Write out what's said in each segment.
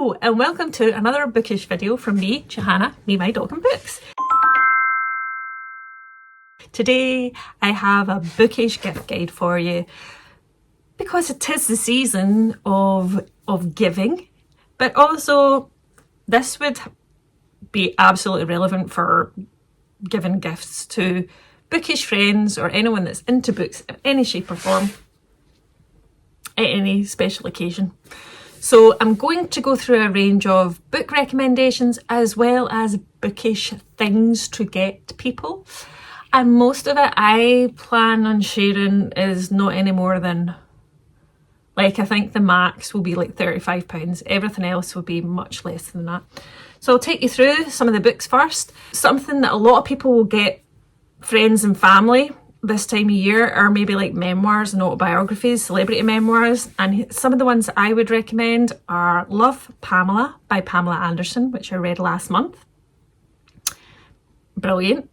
Hello and welcome to another bookish video from me, Johanna, me, my dog and books. Today I have a bookish gift guide for you because it is the season of giving, but also this would be absolutely relevant for giving gifts to bookish friends or anyone that's into books in any shape or form at any special occasion. So I'm going to go through a range of book recommendations as well as bookish things to get people. And most of it I plan on sharing is not any more than, like, I think the max will be like £35. Everything else will be much less than that. So I'll take you through some of the books first. Something that a lot of people will get friends and family this time of year are maybe like memoirs and autobiographies, celebrity memoirs, and some of the ones that I would recommend are Love, Pamela by Pamela Anderson, which I read last month. Brilliant.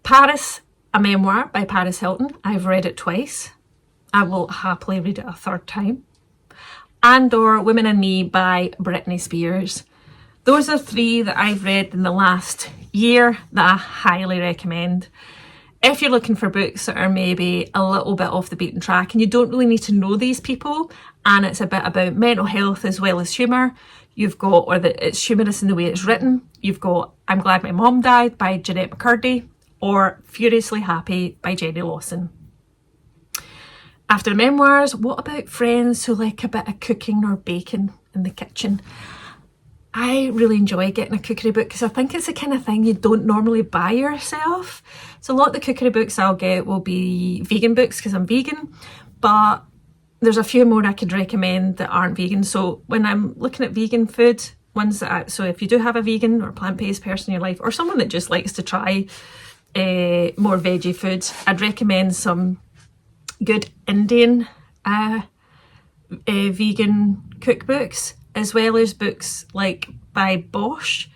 Paris, a memoir by Paris Hilton. I've read it twice. I will happily read it a third time. And or Women and Me by Britney Spears. Those are three that I've read in the last year that I highly recommend. If you're looking for books that are maybe a little bit off the beaten track and you don't really need to know these people, and it's a bit about mental health as well as humour, you've got, or that it's humorous in the way it's written, you've got I'm Glad My Mom Died by Jeannette McCurdy or Furiously Happy by Jenny Lawson. After memoirs, what about friends who like a bit of cooking or baking in the kitchen? I really enjoy getting a cookery book because I think it's the kind of thing you don't normally buy yourself. So a lot of the cookery books I'll get will be vegan books because I'm vegan, but there's a few more I could recommend that aren't vegan. So when I'm looking at vegan food, ones that so if you do have a vegan or plant-based person in your life or someone that just likes to try more veggie foods, I'd recommend some good Indian vegan cookbooks, as well as books like by Bosh.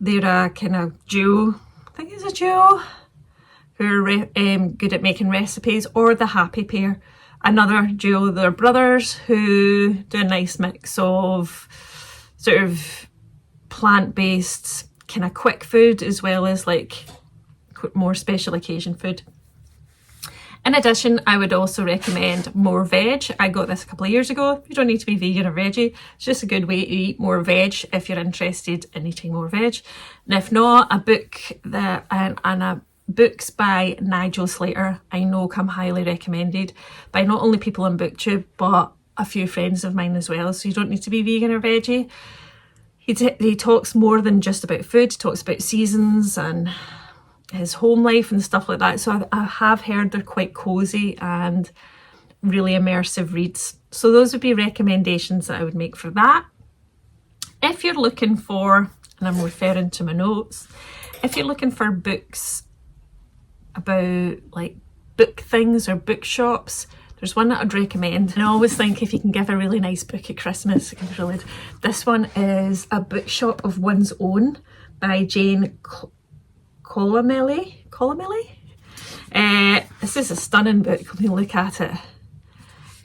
They're a kind of duo, I think it's a duo, who are good at making recipes, or the Happy Pear, another duo. They're brothers who do a nice mix of sort of plant-based kind of quick food as well as like more special occasion food. In addition, I would also recommend More Veg. I got this a couple of years ago. You don't need to be vegan or veggie. It's just a good way to eat more veg if you're interested in eating more veg. And if not, a book that books by Nigel Slater I know come highly recommended by not only people on BookTube but a few friends of mine as well. So you don't need to be vegan or veggie. He talks more than just about food. He talks about seasons and his home life and stuff like that. So I have heard they're quite cosy and really immersive reads. So those would be recommendations that I would make for that. If you're looking for, and I'm referring to my notes, if you're looking for books about like book things or bookshops, there's one that I'd recommend. And I always think if you can give a really nice book at Christmas, it can be really good. This one is A Bookshop of One's Own by Jane Cholmeley. This is a stunning book when you look at it.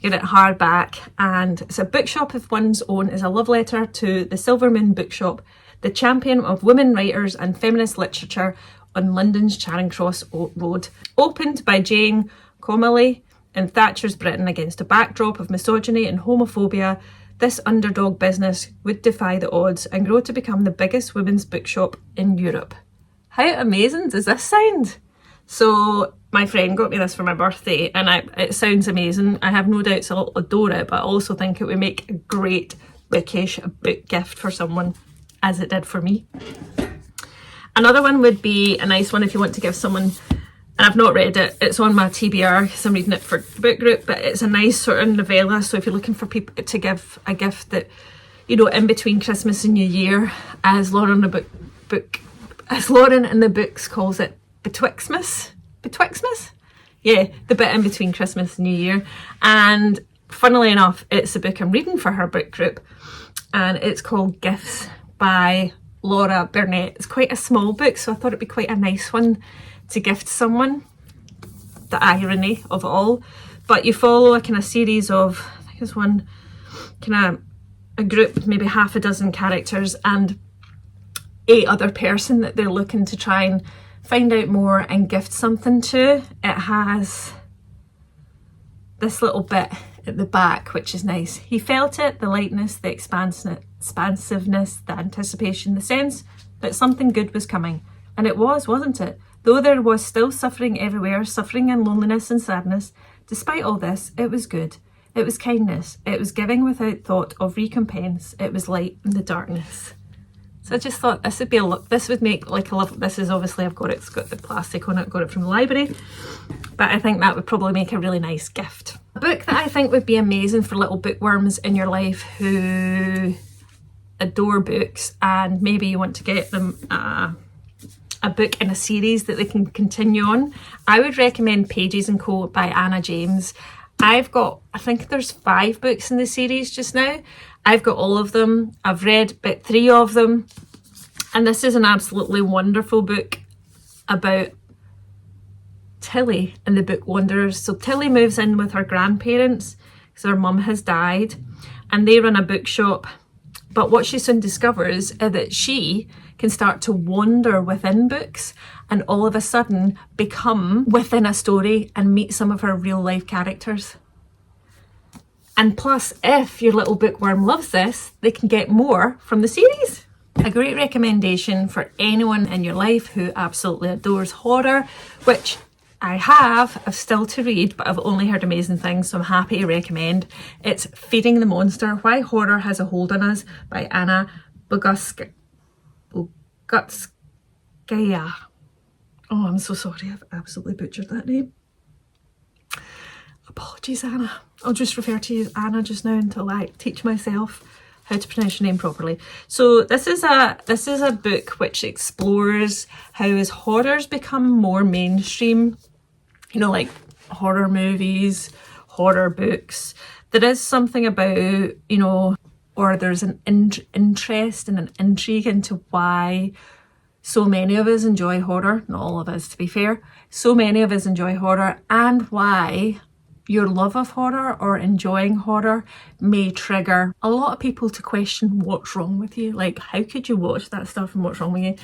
Get it hardback, and it's a bookshop of one's own is a love letter to the Silver Moon Bookshop, the champion of women writers and feminist literature on London's Charing Cross Road. Opened by Jane Cholmeley in Thatcher's Britain against a backdrop of misogyny and homophobia, this underdog business would defy the odds and grow to become the biggest women's bookshop in Europe. How amazing does this sound? So my friend got me this for my birthday and it sounds amazing. I have no doubts I'll adore it, but I also think it would make a great bookish book gift for someone, as it did for me. Another one would be a nice one if you want to give someone, and I've not read it, it's on my TBR because I'm reading it for the book group, but it's a nice sort of novella. So if you're looking for people to give a gift that, you know, in between Christmas and New Year, as Lauren in the books calls it, Betwixtmas? Yeah, the bit in between Christmas and New Year. And funnily enough, it's the book I'm reading for her book group, and it's called Gifts by Barnett. It's quite a small book, so I thought it'd be quite a nice one to gift someone. The irony of it all. But you follow a kind of series of, I think there's one kind of a group, maybe half a dozen characters and a other person that they're looking to try and find out more and gift something to. It has this little bit at the back, which is nice. He felt it, the lightness, the expansiveness, the anticipation, the sense that something good was coming. And it was, wasn't it? Though there was still suffering everywhere, suffering and loneliness and sadness, despite all this, it was good. It was kindness. It was giving without thought of recompense. It was light in the darkness. So I just thought this would be a look. This would make like a love. This is obviously it's got the plastic on it. Got it from the library, but I think that would probably make a really nice gift. A book that I think would be amazing for little bookworms in your life who adore books and maybe you want to get them a book in a series that they can continue on. I would recommend Pages & Co by Anna James. I think there's 5 books in the series just now. I've got all of them. I've read about 3 of them. And this is an absolutely wonderful book about Tilly and the Book Wanderers. So Tilly moves in with her grandparents because her mum has died and they run a bookshop. But what she soon discovers is that she can start to wander within books and all of a sudden become within a story and meet some of her real life characters. And plus, if your little bookworm loves this, they can get more from the series. A great recommendation for anyone in your life who absolutely adores horror, which I've still to read, but I've only heard amazing things, so I'm happy to recommend. It's Feeding the Monster, Why Horror Has a Hold on Us by Anna Bogutskaya. Oh, I'm so sorry, I've absolutely butchered that name. Apologies, Anna. I'll just refer to you as Anna just now until I teach myself how to pronounce your name properly. So this is a book which explores how as horrors become more mainstream, you know, like horror movies, horror books, there is something about, you know, or there's an interest and an intrigue into why so many of us enjoy horror. Not all of us, to be fair. So many of us enjoy horror, and why your love of horror or enjoying horror may trigger a lot of people to question what's wrong with you. Like, how could you watch that stuff and what's wrong with you?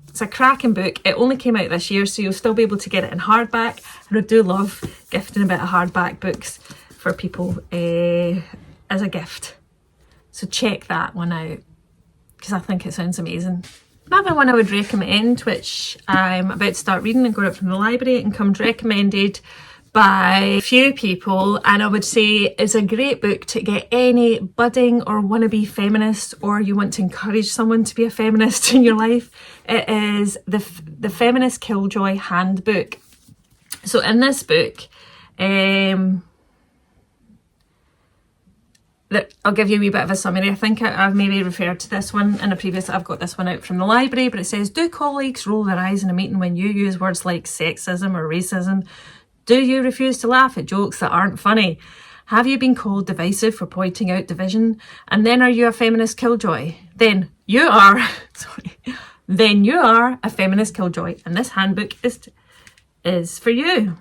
It's a cracking book. It only came out this year, so you'll still be able to get it in hardback. And I do love gifting a bit of hardback books for people as a gift. So check that one out, because I think it sounds amazing. Another one I would recommend, which I'm about to start reading and got it from the library and comes recommended by a few people, and I would say is a great book to get any budding or wannabe feminist, or you want to encourage someone to be a feminist in your life. It is the Feminist Killjoy Handbook. So in this book, I'll give you a wee bit of a summary. I think I've maybe referred to this one in a previous, I've got this one out from the library, but it says, do colleagues roll their eyes in a meeting when you use words like sexism or racism? Do you refuse to laugh at jokes that aren't funny? Have you been called divisive for pointing out division? And then are you a feminist killjoy? Then you are a feminist killjoy, and this handbook is for you.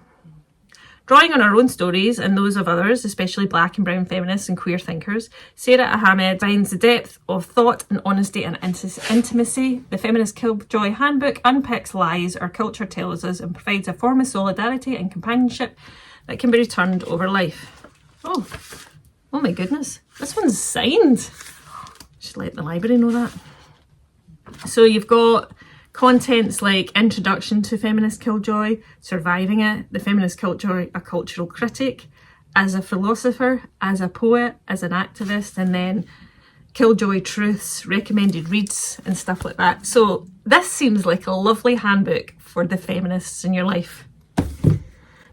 Drawing on our own stories and those of others, especially black and brown feminists and queer thinkers, Sarah Ahmed finds the depth of thought and honesty and intimacy. The Feminist Killjoy Handbook unpicks lies our culture tells us and provides a form of solidarity and companionship that can be returned over life. Oh my goodness, this one's signed. Should let the library know that. So you've got contents like Introduction to Feminist Killjoy, Surviving It, The Feminist Killjoy, A Cultural Critic, as a philosopher, as a poet, as an activist, and then Killjoy Truths, recommended reads and stuff like that. So this seems like a lovely handbook for the feminists in your life.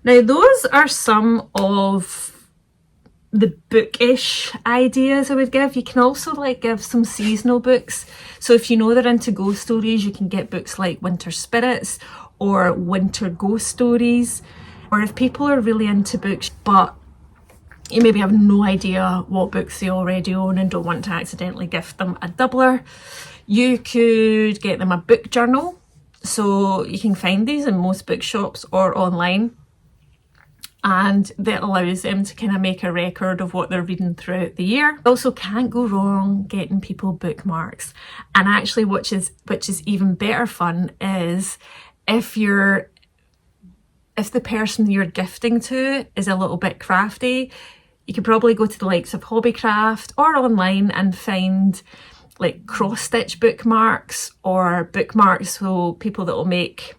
Now those are some of the bookish ideas I would give. You can also like give some seasonal books. So if you know they're into ghost stories, you can get books like Winter Spirits or Winter Ghost Stories. Or if people are really into books but you maybe have no idea what books they already own and don't want to accidentally gift them a doubler, you could get them a book journal. So you can find these in most bookshops or online. and that allows them to kind of make a record of what they're reading throughout the year. Also, can't go wrong getting people bookmarks. And actually, which is even better fun, is if the person you're gifting to is a little bit crafty, you could probably go to the likes of Hobbycraft or online and find like cross-stitch bookmarks, or bookmarks, so people that will make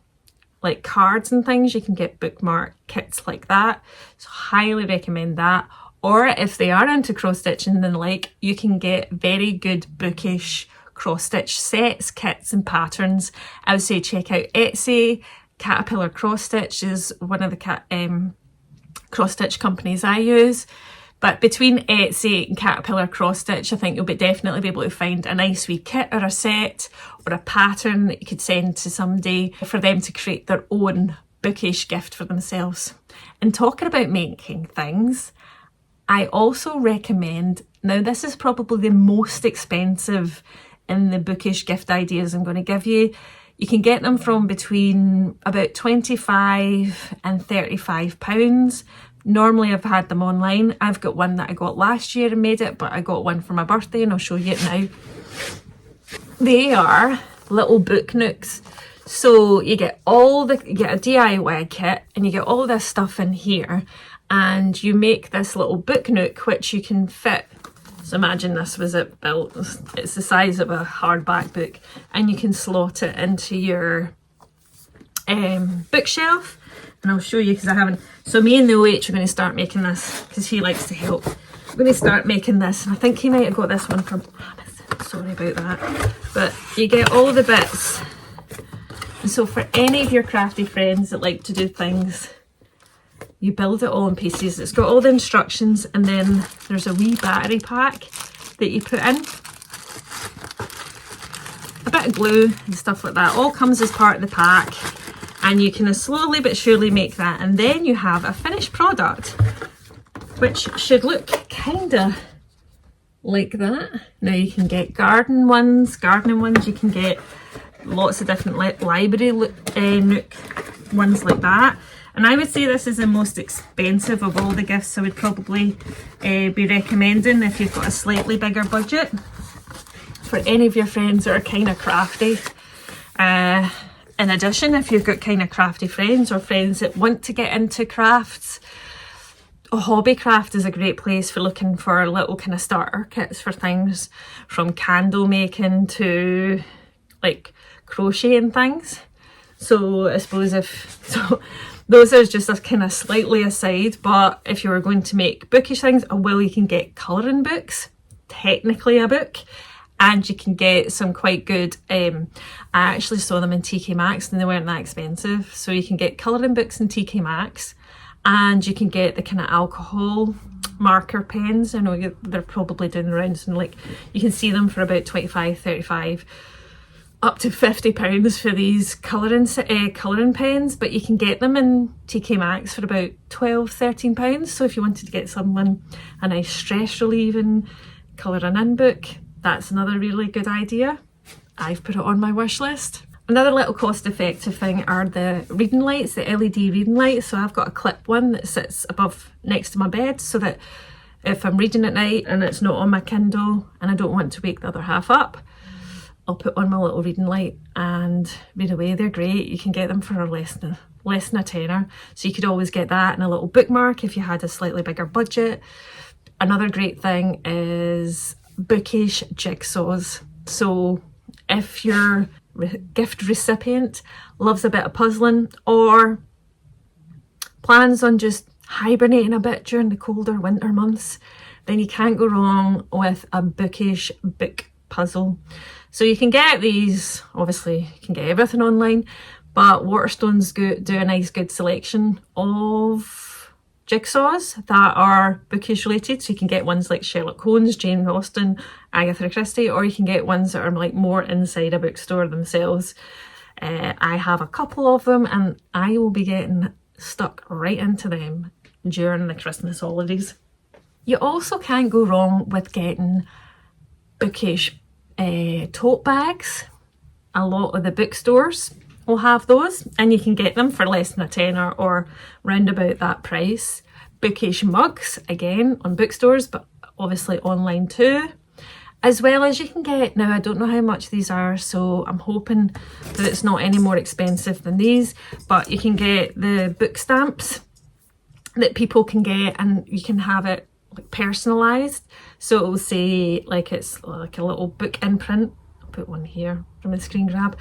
like cards and things, you can get bookmark kits like that. So highly recommend that. Or if they are into cross-stitching, then you can get very good Bookish cross-stitch sets, kits and patterns. I would say check out Etsy. Caterpillar Cross Stitch is one of the cross-stitch companies I use. But between Etsy and Caterpillar Cross Stitch, I think you'll definitely be able to find a nice wee kit or a set or a pattern that you could send to somebody for them to create their own bookish gift for themselves. And talking about making things, I also recommend, now this is probably the most expensive in the bookish gift ideas I'm going to give you. You can get them from between about £25 and £35. Normally I've had them online. I've got one that I got last year and made it, but I got one for my birthday and I'll show you it now. They are little book nooks. So you get a DIY kit and you get all this stuff in here, and you make this little book nook which you can fit. So imagine this was it built. It's the size of a hardback book, and you can slot it into your bookshelf. And I'll show you because I haven't. So me and the OH are going to start making this because he likes to help. I'm going to start making this, and I think he might have got this one from Amazon. Sorry about that. But you get all the bits. And so for any of your crafty friends that like to do things, you build it all in pieces. It's got all the instructions, and then there's a wee battery pack that you put in. A bit of glue and stuff like that. All comes as part of the pack. And you can slowly but surely make that, and then you have a finished product which should look kinda like that. Now you can get gardening ones, you can get lots of different library nook ones like that. And I would say this is the most expensive of all the gifts I would probably be recommending if you've got a slightly bigger budget. For any of your friends that are kind of crafty. In addition, if you've got kind of crafty friends or friends that want to get into crafts, Hobbycraft is a great place for looking for little kind of starter kits for things, from candle making to like crochet and things. So I suppose those are just a kind of slightly aside, but if you were going to make bookish things, you can get colouring books, technically a book. And you can get some quite good, I actually saw them in TK Maxx and they weren't that expensive. So you can get colouring books in TK Maxx, and you can get the kind of alcohol marker pens. I know they're probably doing the rounds, and you can see them for about 25, 35, up to £50 for these colouring pens. But you can get them in TK Maxx for about £12, £13. So if you wanted to get someone a nice stress relieving colouring in book, that's another really good idea. I've put it on my wish list. Another little cost effective thing are the reading lights, the LED reading lights. So I've got a clip one that sits next to my bed, so that if I'm reading at night and it's not on my Kindle and I don't want to wake the other half up, I'll put on my little reading light and read away. They're great. You can get them for less than a tenner. So you could always get that and a little bookmark if you had a slightly bigger budget. Another great thing is bookish jigsaws. So if your gift recipient loves a bit of puzzling or plans on just hibernating a bit during the colder winter months, then you can't go wrong with a bookish book puzzle. So you can get these, obviously you can get everything online, but Waterstones do a nice good selection of jigsaws that are bookish related. So you can get ones like Sherlock Holmes, Jane Austen, Agatha Christie, or you can get ones that are more inside a bookstore themselves. I have a couple of them, and I will be getting stuck right into them during the Christmas holidays. You also can't go wrong with getting bookish tote bags. A lot of the bookstores will have those, and you can get them for less than a tenner or round about that price. Bookish mugs, again on bookstores, but obviously online too. As well as you can get, now I don't know how much these are, so I'm hoping that it's not any more expensive than these, but you can get the book stamps that people can get, and you can have it like personalised. So it will say like it's like a little book imprint. I'll put one here from the screen grab,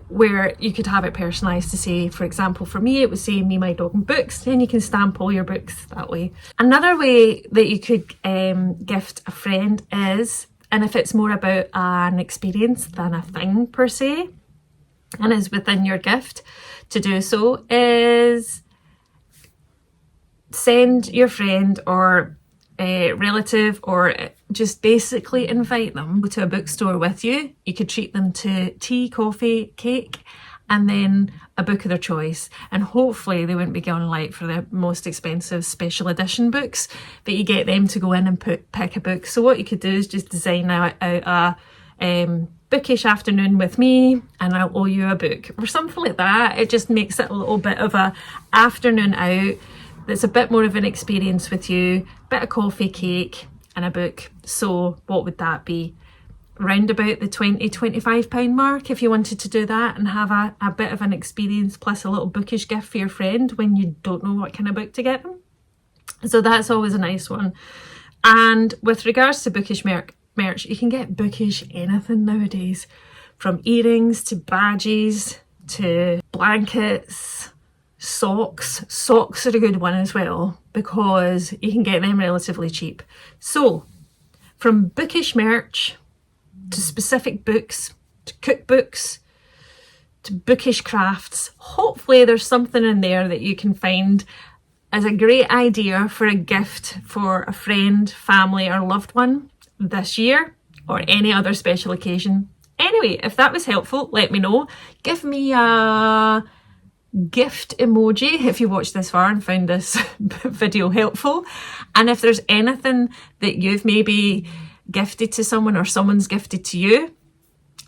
where you could have it personalised to say, for example, for me it would say me, my dog and books. Then you can stamp all your books that way. Another way that you could gift a friend is, and if it's more about an experience than a thing per se, and is within your gift to do so, is send your friend or a relative, or just basically invite them to a bookstore with you. You could treat them to tea, coffee, cake, and then a book of their choice. And hopefully they wouldn't be going like for the most expensive special edition books, but you get them to go in and pick a book. So what you could do is just design out a bookish afternoon with me, and I'll owe you a book or something like that. It just makes it a little bit of a afternoon out that's a bit more of an experience with you, bit of coffee, cake and a book. So what would that be? Round about the £20-25 mark if you wanted to do that and have a bit of an experience plus a little bookish gift for your friend when you don't know what kind of book to get them. So that's always a nice one. And with regards to bookish merch, you can get bookish anything nowadays, from earrings to badges to blankets. Socks are a good one as well, because you can get them relatively cheap. So from bookish merch to specific books to cookbooks to bookish crafts, hopefully there's something in there that you can find as a great idea for a gift for a friend, family or loved one this year or any other special occasion. Anyway, if that was helpful, let me know. Give me a gift emoji if you watched this far and found this video helpful. And if there's anything that you've maybe gifted to someone or someone's gifted to you,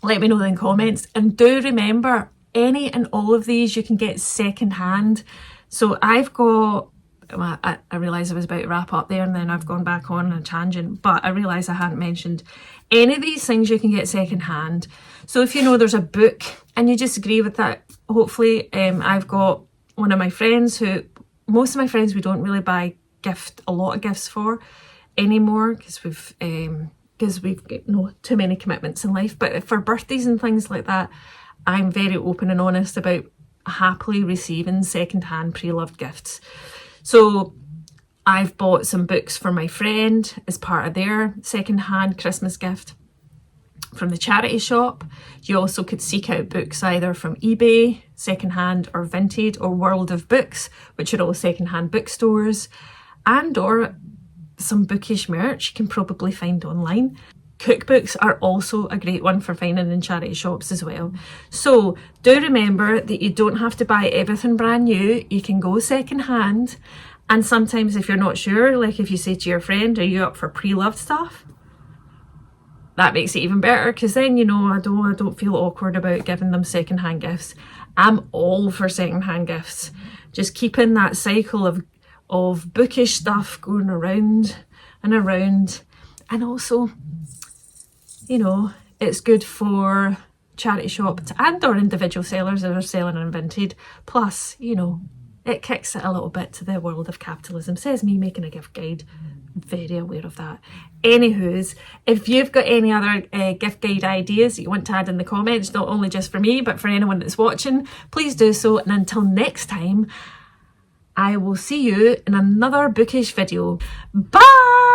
let me know in the comments. And do remember, any and all of these you can get secondhand. So I've got, well, I realised I was about to wrap up there and then I've gone back on a tangent, but I realised I hadn't mentioned any of these things you can get secondhand. So if you know there's a book and you disagree with that, hopefully I've got one of my friends who, most of my friends we don't really buy a lot of gifts for anymore, because we've got no too many commitments in life. But for birthdays and things like that, I'm very open and honest about happily receiving secondhand pre-loved gifts. So I've bought some books for my friend as part of their secondhand Christmas gift from the charity shop. You also could seek out books either from eBay, secondhand or Vinted, or World of Books, which are all secondhand bookstores, and or some bookish merch you can probably find online. Cookbooks are also a great one for finding in charity shops as well. So do remember that you don't have to buy everything brand new. You can go secondhand. And sometimes if you're not sure, like if you say to your friend, are you up for pre-loved stuff? That makes it even better, because then, you know, I don't feel awkward about giving them secondhand gifts. I'm all for secondhand gifts. Just keeping that cycle of bookish stuff going around and around. And also, you know, it's good for charity shops and or individual sellers that are selling on Vinted. Plus, you know, it kicks it a little bit to the world of capitalism. Says me making a gift guide. Very aware of that. Anywho's, if you've got any other gift guide ideas that you want to add in the comments, not only just for me, but for anyone that's watching, please do so. And until next time, I will see you in another bookish video. Bye!